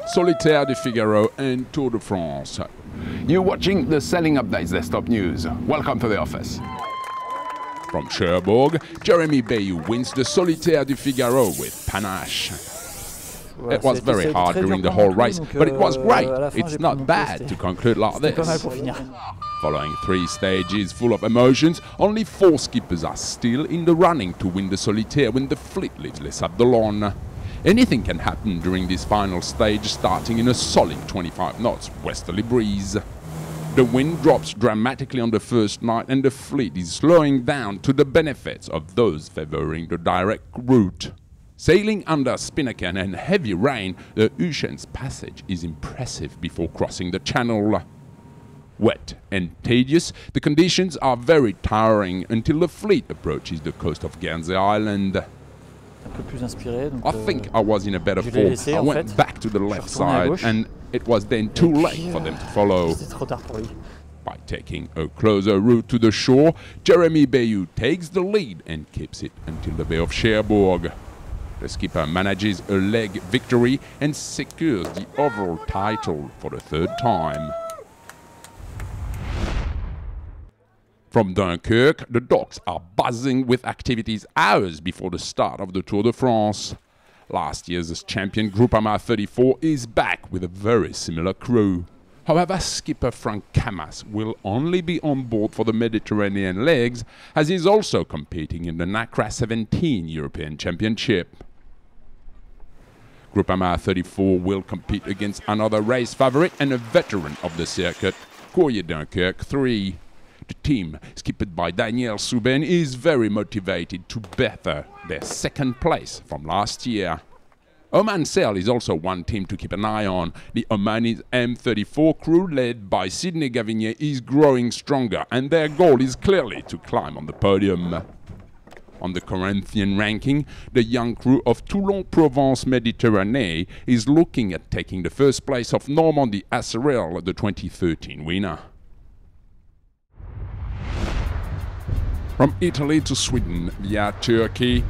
Solitaire du Figaro and Tour de France. You're watching the sailing updates, Destopnews. Welcome to the office. From Cherbourg, Jeremy Bayou wins the Solitaire du Figaro with panache. It was very hard during the whole race, but it was great. It's not bad to conclude like this. Following 3 stages full of emotions, only 4 skippers are still in the running to win the Solitaire when the fleet leaves Les Sables d'Olonne. Anything can happen during this final stage, starting in a solid 25 knots westerly breeze. The wind drops dramatically on the first night and the fleet is slowing down to the benefits of those favoring the direct route. Sailing under spinnaker and heavy rain, the Ocean's passage is impressive before crossing the channel. Wet and tedious, the conditions are very tiring until the fleet approaches the coast of Guernsey Island. I think I was in a better form. I went back to the left side and it was then too late for them to follow. By taking a closer route to the shore, Jeremy Bayou takes the lead and keeps it until the Bay of Cherbourg. The skipper manages a leg victory and secures the overall title for the 3rd time. From Dunkirk, the docks are buzzing with activities hours before the start of the Tour de France. Last year's champion Groupama 34 is back with a very similar crew. However, skipper Frank Camas will only be on board for the Mediterranean legs, as he is also competing in the NACRA 17 European Championship. Groupama 34 will compete against another race favourite and a veteran of the circuit, Courrier Dunkirk 3. The team, skipped by Daniel Souben, is very motivated to better their 2nd place from last year. Oman Sail is also one team to keep an eye on. The Omani's M34 crew, led by Sidney Gavinier, is growing stronger, and their goal is clearly to climb on the podium. On the Corinthian ranking, the young crew of Toulon-Provence Méditerranée is looking at taking the 1st place of Normandie Azerel, the 2013 winner. From Italy to Sweden via Turkey.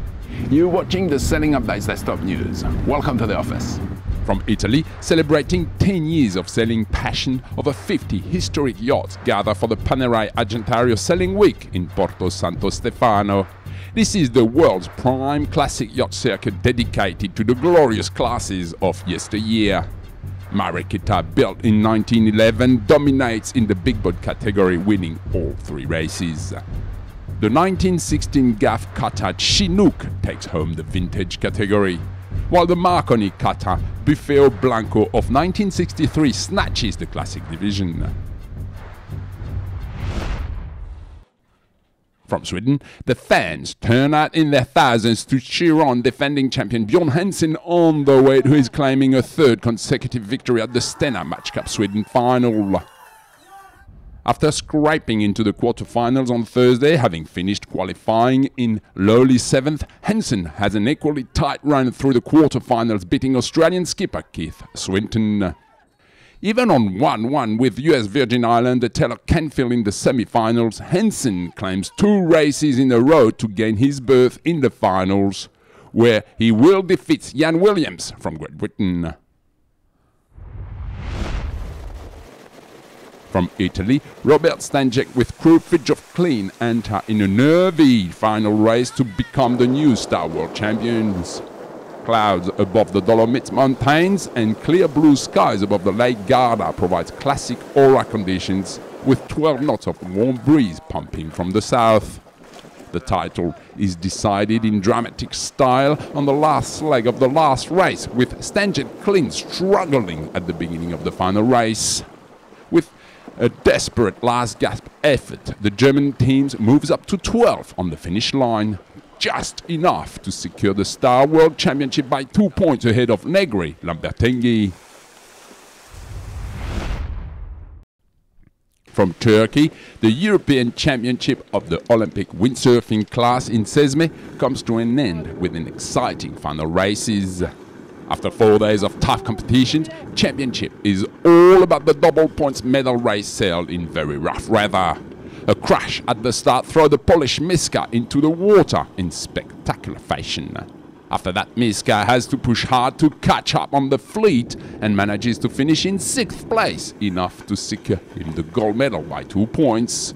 You're watching the sailing updates, Destopnews. Welcome to the office. From Italy, celebrating 10 years of sailing passion, over 50 historic yachts gather for the Panerai Argentario Sailing Week in Porto Santo Stefano. This is the world's prime classic yacht circuit dedicated to the glorious classes of yesteryear. Mariquita, built in 1911, dominates in the big boat category, winning all 3 races. The 1916 Gaff cutter Chinook takes home the vintage category, while the Marconi cutter Buffeo Blanco of 1963 snatches the classic division. From Sweden, the fans turn out in their thousands to cheer on defending champion Bjorn Hansen on the way to his claiming a 3rd consecutive victory at the Stena Match Cup Sweden final. After scraping into the quarterfinals on Thursday, having finished qualifying in lowly 7th, Hansen has an equally tight run through the quarterfinals, beating Australian skipper Keith Swinton. Even on 1-1 with US Virgin Island Taylor Canfield in the semi-finals, Hansen claims 2 races in a row to gain his berth in the finals, where he will defeat Jan Williams from Great Britain. From Italy, Robert Stanjek with crew Fridtjof Kleen enter in a nervy final race to become the new Star World champions. Clouds above the Dolomites Mountains and clear blue skies above the Lake Garda provides classic aura conditions with 12 knots of warm breeze pumping from the south. The title is decided in dramatic style on the last leg of the last race, with Stanjek Kleen struggling at the beginning of the final race. With a desperate last-gasp effort, the German team moves up to 12th on the finish line, just enough to secure the Star World Championship by 2 points ahead of Negri Lambertenghi. From Turkey, the European Championship of the Olympic windsurfing class in Sesme comes to an end with an exciting final races. After 4 days of tough competitions, championship is all about the double points medal race sailed in very rough weather. A crash at the start throws the Polish Miska into the water in spectacular fashion. After that, Miska has to push hard to catch up on the fleet and manages to finish in 6th place, enough to secure him the gold medal by 2 points.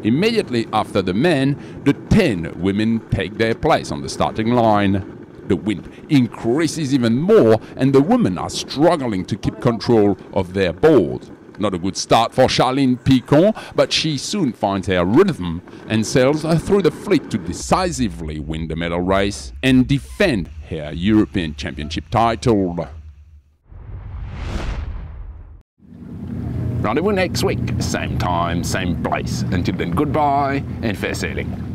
Immediately after the men, the 10 women take their place on the starting line. The wind increases even more and the women are struggling to keep control of their board. Not a good start for Charline Picon, but she soon finds her rhythm and sails through the fleet to decisively win the medal race and defend her European Championship title. Rendezvous next week, same time, same place. Until then, goodbye and fair sailing.